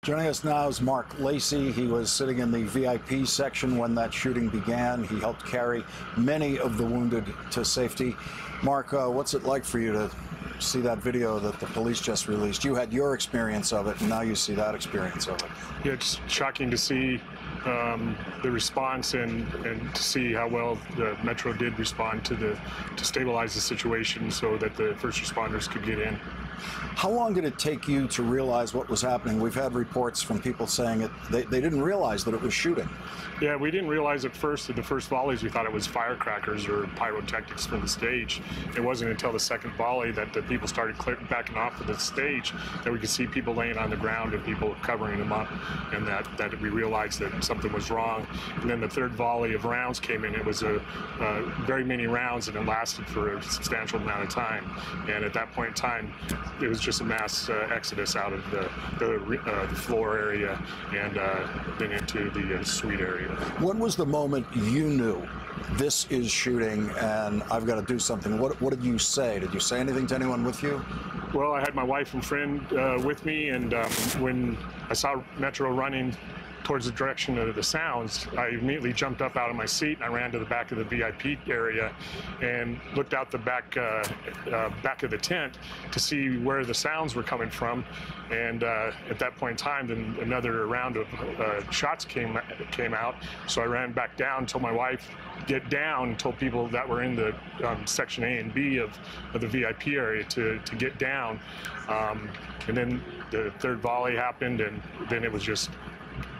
Joining us now is Mark Lacey. He was sitting in the VIP section when that shooting began. He helped carry many of the wounded to safety. Mark, what's it like for you to see that video that the police just released? You had your experience of it, and now you see that experience of it. Yeah, it's shocking to see the response and to see how well the Metro did respond to stabilize the situation so that the first responders could get in. How long did it take you to realize what was happening? We've had reports from people saying they didn't realize that it was shooting. Yeah, we didn't realize at first, at the first volleys, we thought it was firecrackers or pyrotechnics from the stage. It wasn't until the second volley that the people started backing off of the stage that we could see people laying on the ground and people covering them up, and that we realized that something was wrong. And then the third volley of rounds came in. It was very many rounds, and it lasted for a substantial amount of time. And at that point in time, it was just a mass exodus out of the floor area and then into the suite area. When was the moment you knew this is shooting and I've got to do something? What did you say? Did you say anything to anyone with you? Well, I had my wife and friend with me, and when I saw Metro running towards the direction of the sounds, I immediately jumped up out of my seat and I ran to the back of the VIP area and looked out the back of the tent to see where the sounds were coming from. And at that point in time, then another round of shots came out. So I ran back down, told my wife, get down, told people that were in the section A and B of the VIP area to get down. And then the third volley happened, and then it was just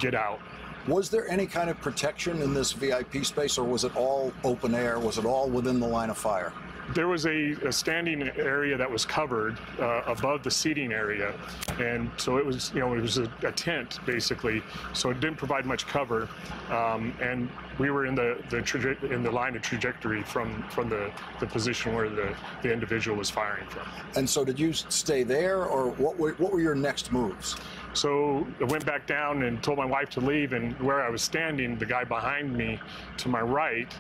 get out. Was there any kind of protection in this VIP space, or was it all open air? Was it all within the line of fire? There was a standing area that was covered above the seating area, and so it was, it was a tent basically. So it didn't provide much cover, and we were in the line of trajectory from the position where the individual was firing from. And so, did you stay there, or what were your next moves? So I went back down and told my wife to leave, and where I was standing, the guy behind me to my right,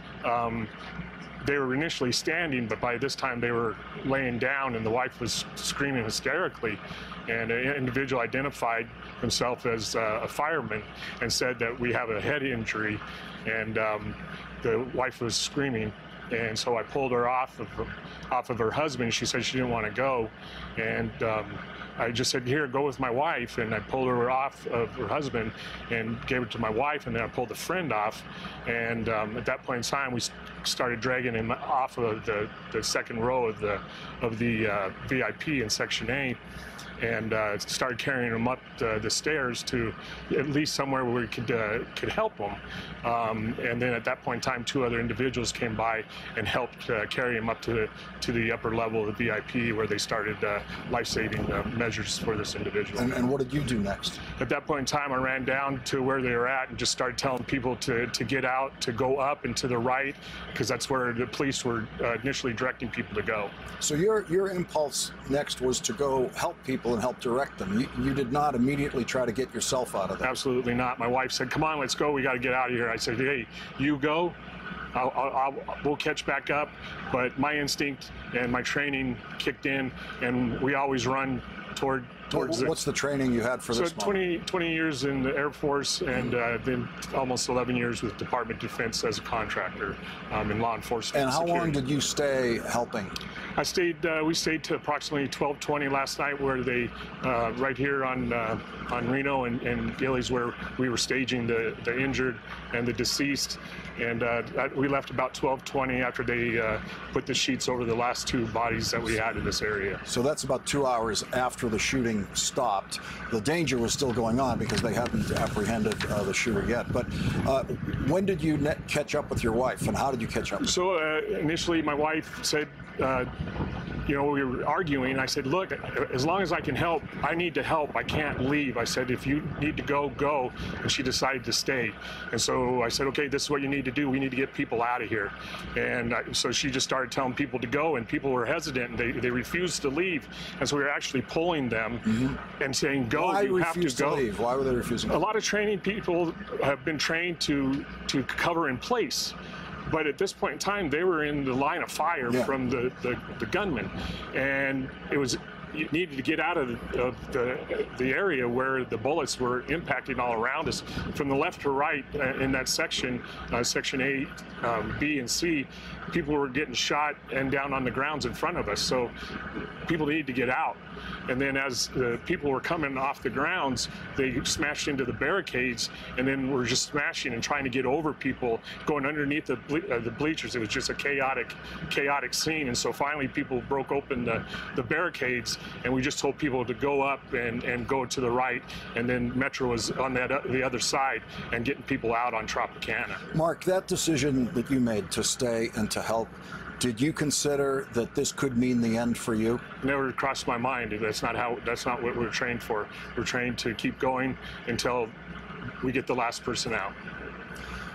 they were initially standing, but by this time they were laying down, and the wife was screaming hysterically. And an individual identified himself as a fireman and said that we have a head injury, and the wife was screaming. And so I pulled her off of her husband. She said she didn't want to go, and I just said, here, go with my wife, and I pulled her off of her husband and gave it to my wife, and then I pulled the friend off, and at that point in time, we started dragging him off of the second row of the VIP in Section A, and started carrying him up the stairs to at least somewhere where we could help him. And then at that point in time, two other individuals came by and helped carry him up to the upper level of the VIP, where they started life-saving measures for this individual. And what did you do next? At that point in time, I ran down to where they were at and just started telling people to get out, to go up and to the right, because that's where the police were initially directing people to go. So your impulse next was to go help people and help direct them. You did not immediately try to get yourself out of there. Absolutely not. My wife said, come on, let's go. We got to get out of here. I said, hey, you go. We'll catch back up. But my instinct and my training kicked in, and we always run towards What's the training you had for this? So 20 years in the Air Force, and then almost 11 years with Department of Defense as a contractor in law enforcement. And how long did you stay helping? We stayed to approximately 12:20 last night, where they, right here on Reno and Gillies, where we were staging the injured and the deceased. And we left about 12:20 after they put the sheets over the last two bodies that we had in this area. So that's about 2 hours after the shooting stopped. The danger was still going on because they hadn't apprehended the shooter yet. But when did you catch up with your wife, and how did you catch up? So initially, my wife said, we were arguing. I said, look, as long as I can help, I need to help. I can't leave. I said, if you need to go, go. And she decided to stay. And so I said, okay, this is what you need to do. We need to get people out of here. And so she just started telling people to go, and people were hesitant, and they refused to leave. And so we were actually pulling them and saying, go, Why you have to go. Leave? Why were they refusing? A lot of training people have been trained to cover in place. But at this point in time, they were in the line of fire from the gunman, and it was needed to get out of the area where the bullets were impacting all around us. From the left to right in that section, section A, B, and C, people were getting shot and down on the grounds in front of us. So people needed to get out. And then as the people were coming off the grounds, they smashed into the barricades, and then were just smashing and trying to get over people, going underneath the bleachers. It was just a chaotic scene. And so finally people broke open the barricades, and we just told people to go up and go to the right. And then Metro was on the other side and getting people out on Tropicana. Mark, that decision that you made to stay and to help, did you consider that this could mean the end for you? Never crossed my mind. That's not what we're trained for. We're trained to keep going until we get the last person out.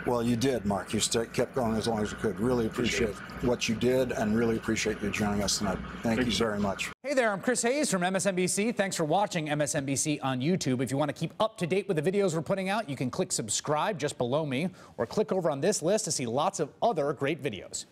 Well, you did, Mark. You kept going as long as you could. Really appreciate what you did, and really appreciate you joining us tonight. Thank you very much. Hey there, I'm Chris Hayes from MSNBC. Thanks for watching MSNBC on YouTube. If you want to keep up to date with the videos we're putting out, you can click subscribe just below me, or click over on this list to see lots of other great videos.